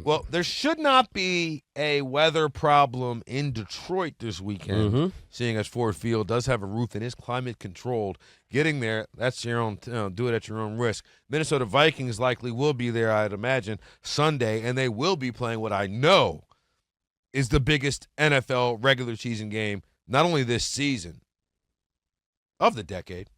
Well, there should not be a weather problem in Detroit this weekend, seeing as Ford Field does have a roof and is climate controlled. Getting there, that's your own, do it at your own risk. Minnesota Vikings likely will be there, I'd imagine, Sunday, and they will be playing what I know is the biggest NFL regular season game, not only this season, of the decade.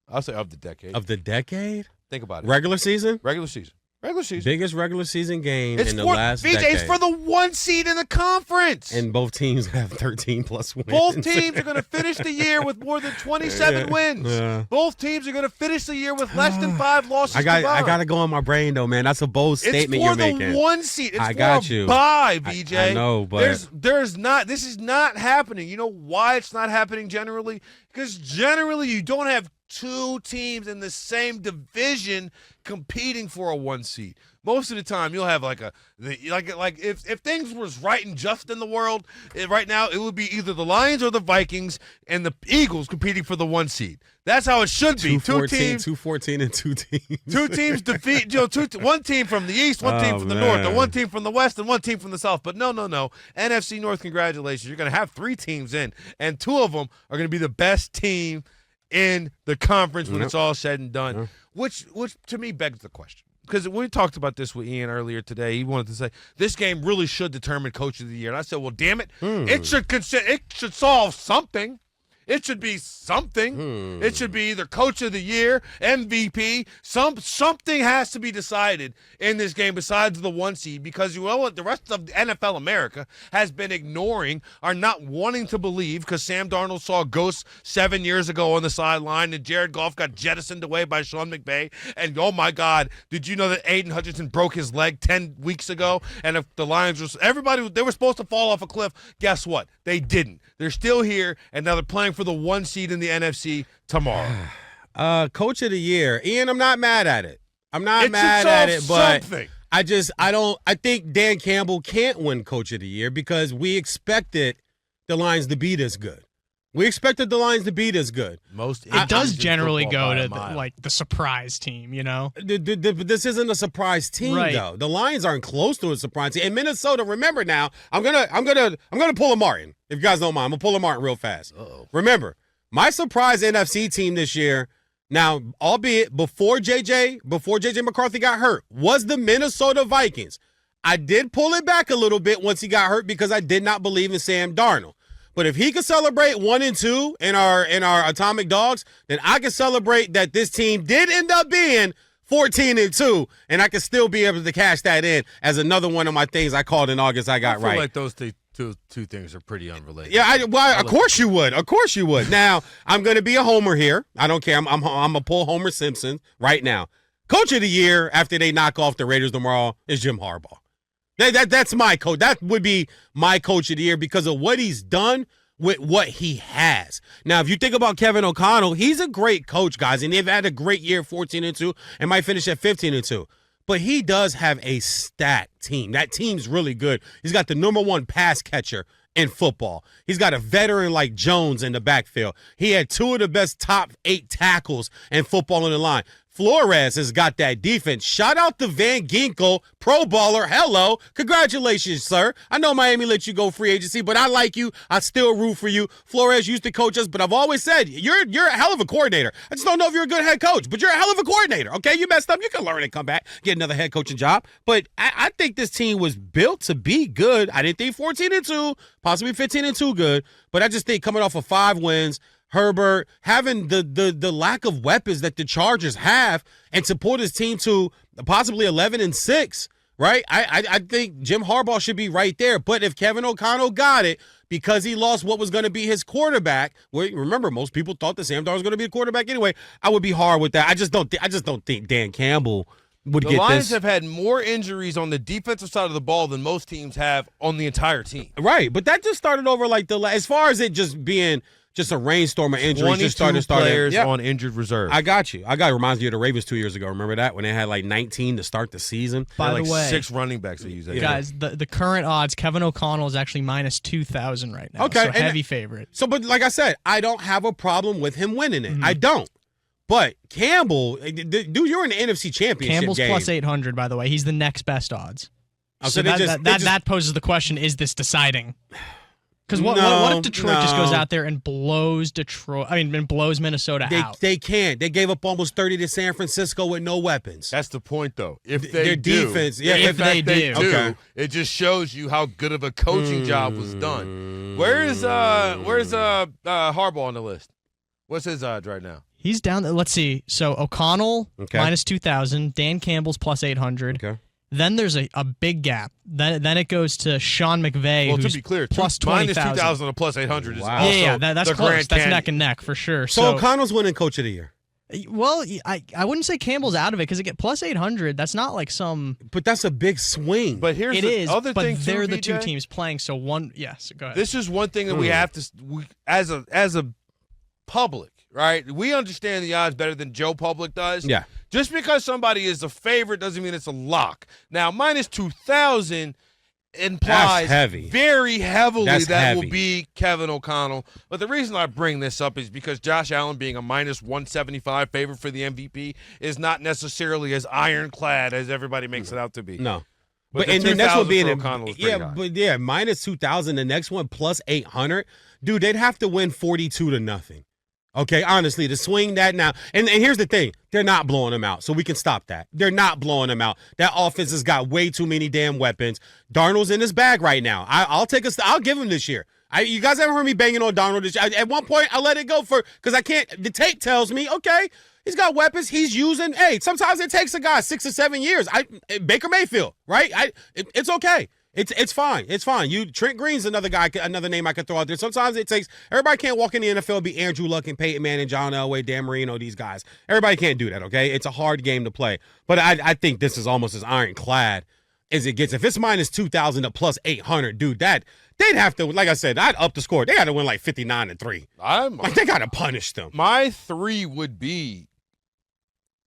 I'll say of the decade. Of the decade? Think about it. Regular season? Regular season. Regular season. Biggest regular season game in the last VJ, decade. it's for the 1 seed in the conference. And both teams have 13-plus wins. Both teams are going to finish the year with more than 27 wins. Yeah. Both teams are going to finish the year with less than 5 losses. I got to go on my brain, though, man. That's a bold statement you're making. It's for the 1 seed. It's I got for you. a bye, VJ. I know, but there's not. This is not happening. You know why it's not happening generally? Because generally you don't have 2 teams in the same division competing for a 1 seed. Most of the time, you'll have like if things was right and just in the world right now, it would be either the Lions or the Vikings and the Eagles competing for the 1 seed. That's how it should be. 2 teams, 2-14, and 2 teams. 2 teams defeat. One team from the East, one team from the North, or 1 team from the West, and 1 team from the South. But no. NFC North, congratulations. You're going to have 3 teams in, and 2 of them are going to be the best team in the conference when it's all said and done. Which to me begs the question. Because we talked about this with Ian earlier today. He wanted to say this game really should determine Coach of the Year. And I said, well, damn it, it should solve something. It should be something. It should be either Coach of the Year, MVP. Something has to be decided in this game besides the 1 seed, because you know what the rest of NFL America has been ignoring or not wanting to believe, because Sam Darnold saw ghosts 7 years ago on the sideline and Jared Goff got jettisoned away by Sean McVay. And, oh, my God, did you know that Aiden Hutchinson broke his leg 10 weeks ago? And if the Lions they were supposed to fall off a cliff. Guess what? They didn't. They're still here, and now they're playing for the 1 seed in the NFC tomorrow. Coach of the Year. Ian, I'm not mad at it. I'm not mad at it, but something. I think Dan Campbell can't win Coach of the Year because we expected the Lions to be this good. We expected the Lions to be this good. It does generally go to the surprise team, you know. This isn't a surprise team, though. The Lions aren't close to a surprise team. And Minnesota, remember now, I'm gonna pull a Martin. If you guys don't mind, I'm gonna pull a Martin real fast. Remember, my surprise NFC team this year, now, albeit before JJ McCarthy got hurt, was the Minnesota Vikings. I did pull it back a little bit once he got hurt because I did not believe in Sam Darnold. But if he could celebrate 1 and 2 in our Atomic Dogs, then I can celebrate that this team did end up being 14 and 2, and I can still be able to cash that in as another one of my things I called in August I got right. I feel like those two things are pretty unrelated. Yeah, of course you would. Of course you would. Now, I'm going to be a homer here. I don't care. I'm going to pull Homer Simpson right now. Coach of the Year after they knock off the Raiders tomorrow is Jim Harbaugh. That's my coach. That would be my Coach of the Year because of what he's done with what he has. Now, if you think about Kevin O'Connell, he's a great coach, guys, and they've had a great year, 14 and 2, and might finish at 15 and 2. But he does have a stacked team. That team's really good. He's got the number 1 pass catcher in football. He's got a veteran like Jones in the backfield. He had 2 of the best top 8 tackles in football on the line. Flores has got that defense. Shout out to Van Ginkel, Pro Bowler. Hello. Congratulations, sir. I know Miami let you go free agency, but I like you. I still root for you. Flores used to coach us, but I've always said you're a hell of a coordinator. I just don't know if you're a good head coach, but you're a hell of a coordinator. Okay, you messed up. You can learn and come back, get another head coaching job. But I think this team was built to be good. I didn't think 14 and 2, possibly 15 and 2 good, but I just think coming off of 5 wins, Herbert, having the lack of weapons that the Chargers have, and support his team to possibly 11 and 6, right? I think Jim Harbaugh should be right there. But if Kevin O'Connell got it because he lost what was going to be his quarterback, well, remember, most people thought that Sam Darnold was going to be a quarterback anyway. I would be hard with that. I just don't think Dan Campbell would get this. The Lions have had more injuries on the defensive side of the ball than most teams have on the entire team. Right, but that just started over as far as it just being just a rainstorm of injuries. Just started players on injured reserve. I got you. Reminds me of the Ravens 2 years ago. Remember that when they had like 19 to start the season? By the way, 6 running backs they use. Guys, the current odds, Kevin O'Connell is actually minus 2,000 right now. Okay, so heavy favorite. So, but like I said, I don't have a problem with him winning it. I don't. But Campbell, dude, you're in the NFC Championship Campbell's game. plus 800, by the way. He's the next best odds. So that poses the question: is this deciding? Because what if Detroit just goes out there and blows Minnesota out? They can't. They gave up almost 30 to San Francisco with no weapons. That's the point, though. If their defense, if they do, okay. It just shows you how good of a coaching job was done. Where's Harbaugh on the list? What's his odds right now? He's down. Let's see. So O'Connell minus 2,000. Dan Campbell's plus 800. Okay. Then there's a big gap. Then it goes to Sean McVay, well, who's to be clear, plus 20,000. Minus 2,000 and plus 800 is Wow. also Yeah, that's the close. Grand That's Canyon. neck and neck for sure. So O'Connell's winning Coach of the Year. Well, I wouldn't say Campbell's out of it because it get plus 800. That's not like some. But that's a big swing. But here's the other thing, but they're too, the two VJ. teams playing. So one, yes, go ahead. This is one thing that we have to, as a public, right? We understand the odds better than Joe Public does. Yeah. Just because somebody is a favorite doesn't mean it's a lock. Now, minus 2,000 implies very heavily will be Kevin O'Connell. But the reason I bring this up is because Josh Allen being a minus 175 favorite for the MVP is not necessarily as ironclad as everybody makes it out to be. No. But and the next one being O'Connell is pretty high. minus 2,000. The next one plus 800. Dude, they'd have to win 42-0. Okay, honestly, to swing that now. And here's the thing. They're not blowing them out, so we can stop that. They're not blowing them out. That offense has got way too many damn weapons. Darnold's in his bag right now. I'll give him this year. You guys haven't heard me banging on Darnold this year. At one point, I let it go because I can't. The tape tells me, okay, he's got weapons. He's using. Hey, sometimes it takes a guy 6 or 7 years. Baker Mayfield, right? It's okay. It's fine. It's fine. Trent Green's another name I could throw out there. Sometimes it takes. Everybody can't walk in the NFL and be Andrew Luck and Peyton Manning, John Elway, Dan Marino, these guys. Everybody can't do that. Okay, it's a hard game to play. But I think this is almost as ironclad as it gets. If it's minus 2,000 to plus 800, dude, they'd have to. Like I said, I'd up the score. They got to win like 59-3. They got to punish them. My three would be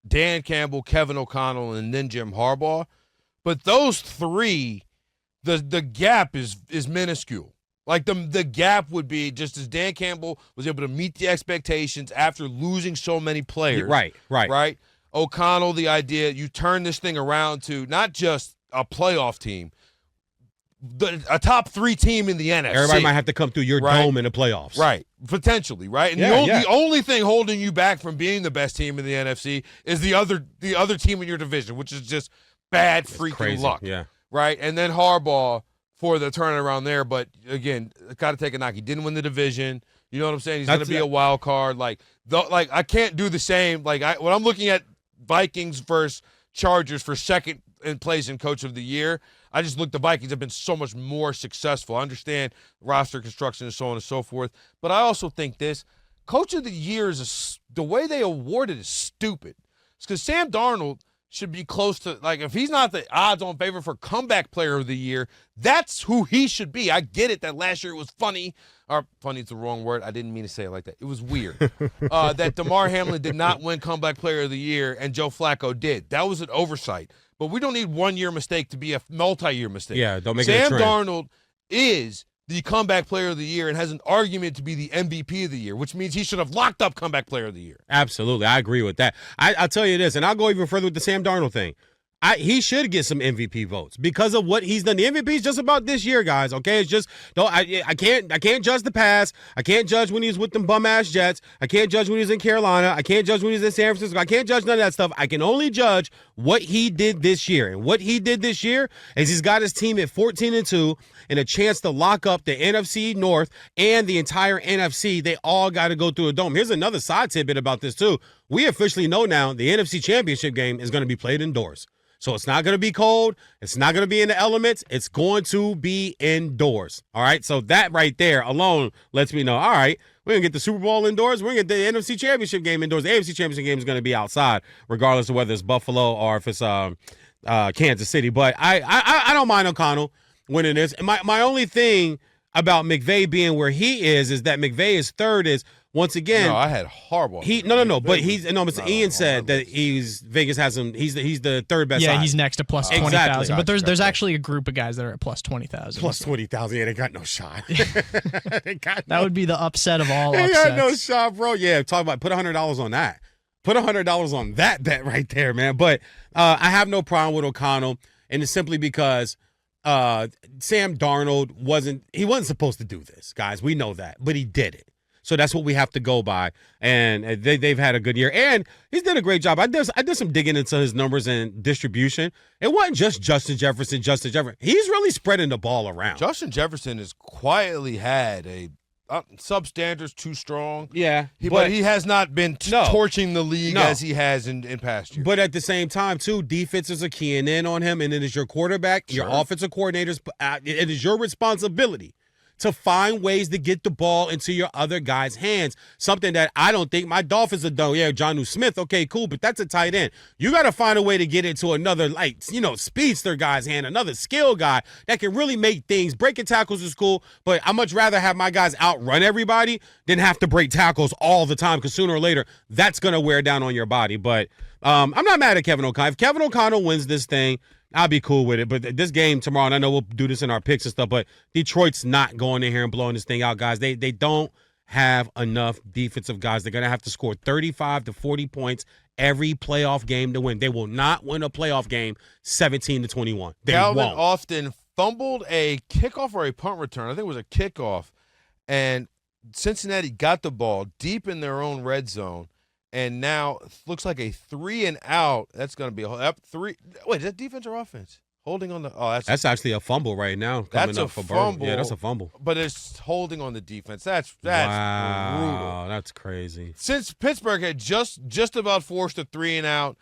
Dan Campbell, Kevin O'Connell, and then Jim Harbaugh. But those three. The gap is minuscule. Like the gap would be just as Dan Campbell was able to meet the expectations after losing so many players. Right. O'Connell, the idea you turn this thing around to not just a playoff team, a top 3 team in the NFC. Everybody might have to come through your dome in the playoffs. Right. Potentially, right? And the only thing holding you back from being the best team in the NFC is the other team in your division, which is just bad freaking luck. Yeah. Right, and then Harbaugh for the turnaround there. But, again, got to take a knock. He didn't win the division. You know what I'm saying? He's going to be a wild card. Like I can't do the same. When I'm looking at Vikings versus Chargers for second in place in Coach of the Year, I just look the Vikings have been so much more successful. I understand roster construction and so on and so forth. But I also think this. Coach of the Year the way they award it is stupid. It's because Sam Darnold should be close to, if he's not the odds-on favorite for comeback player of the year, that's who he should be. I get it that last year it was funny. Or funny is the wrong word. I didn't mean to say it like that. It was weird. That DeMar Hamlin did not win comeback player of the year and Joe Flacco did. That was an oversight. But we don't need one-year mistake to be a multi-year mistake. Yeah, don't make it a trend. Sam Darnold is the comeback player of the year and has an argument to be the MVP of the year, which means he should have locked up comeback player of the year. Absolutely. I agree with that. I'll tell you this, and I'll go even further with the Sam Darnold thing. He should get some MVP votes because of what he's done. The MVP is just about this year, guys. Okay, it's just I can't judge the past. I can't judge when he was with them bum ass Jets. I can't judge when he was in Carolina. I can't judge when he was in San Francisco. I can't judge none of that stuff. I can only judge what he did this year. And what he did this year is he's got his team at 14-2 and a chance to lock up the NFC North and the entire NFC. They all got to go through a dome. Here's another side tidbit about this too. We officially know now the NFC Championship game is going to be played indoors. So it's not going to be cold. It's not going to be in the elements. It's going to be indoors. All right. So that right there alone lets me know, all right, we're going to get the Super Bowl indoors. We're going to get the NFC Championship game indoors. The AFC Championship game is going to be outside, regardless of whether it's Buffalo or if it's Kansas City. But I don't mind O'Connell winning this. And my only thing about McVay being where he is that McVay is third is, once again, I had horrible. But Ian said that Vegas has him. He's the third best. Yeah, odds. he's next to plus 20,000. But there's actually a group of guys that are at plus 20,000. Plus 20,000. Yeah, they got no shot. That would be the upset of all. They upsets. got no shot, bro. Yeah, talk about put $100 on that. Put $100 on that bet right there, man. But I have no problem with O'Connell, and it's simply because Sam Darnold wasn't supposed to do this, guys. We know that, but he did it. So that's what we have to go by. And they've had a good year. And he's done a great job. I did some digging into his numbers and distribution. It wasn't just Justin Jefferson. He's really spreading the ball around. Justin Jefferson has quietly had a substandard's too strong. Yeah. But he has not been torching the league as he has in past years. But at the same time, too, defenses are keying in on him. And it is your quarterback, your offensive coordinators. It is your responsibility to find ways to get the ball into your other guys' hands. Something that I don't think my Dolphins have done. Yeah, Jonnu Smith, okay, cool, but that's a tight end. You got to find a way to get it to another, speedster guy's hand, another skill guy that can really make things. Breaking tackles is cool, but I'd much rather have my guys outrun everybody than have to break tackles all the time, because sooner or later, that's going to wear down on your body. But I'm not mad at Kevin O'Connell. If Kevin O'Connell wins this thing, I'll be cool with it. But this game tomorrow, and I know we'll do this in our picks and stuff, but Detroit's not going in here and blowing this thing out, guys. They don't have enough defensive guys. They're going to have to score 35 to 40 points every playoff game to win. They will not win a playoff game 17-21. They Calvin won't. Austin fumbled a kickoff or a punt return. I think it was a kickoff. And Cincinnati got the ball deep in their own red zone. And now it looks like a 3-and-out. That's going to be a three. Wait, is that defense or offense? Holding on the. Oh, that's actually a fumble right now. That's a fumble. Yeah, that's a fumble. But it's holding on the defense. That's wow, brutal. That's crazy. Since Pittsburgh had just about forced a 3-and-out,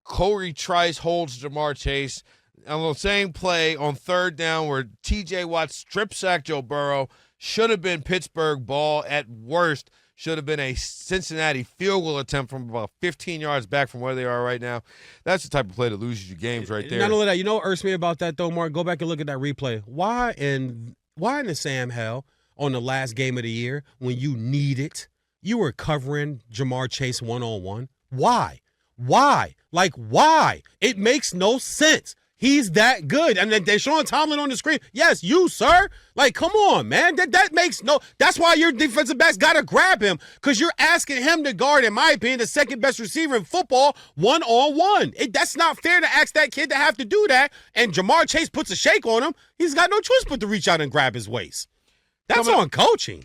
Corey Trice holds Jamar Chase on the same play on third down where T.J. Watt strip sacked Joe Burrow. Should have been Pittsburgh ball at worst. Should have been a Cincinnati field goal attempt from about 15 yards back from where they are right now. That's the type of play that loses you games right there. Not only that, you know what irks me about that, though, Mark? Go back and look at that replay. Why in the Sam hell on the last game of the year when you need it, you were covering Jamar Chase one-on-one? Why? Why? Like, why? It makes no sense. He's that good. And then Deshaun Tomlin on the screen. Yes, you, sir. Like, come on, man. That makes no – that's why your defensive backs got to grab him, because you're asking him to guard, in my opinion, the second best receiver in football one-on-one. That's not fair to ask that kid to have to do that. And Jamar Chase puts a shake on him. He's got no choice but to reach out and grab his waist. That's on coaching.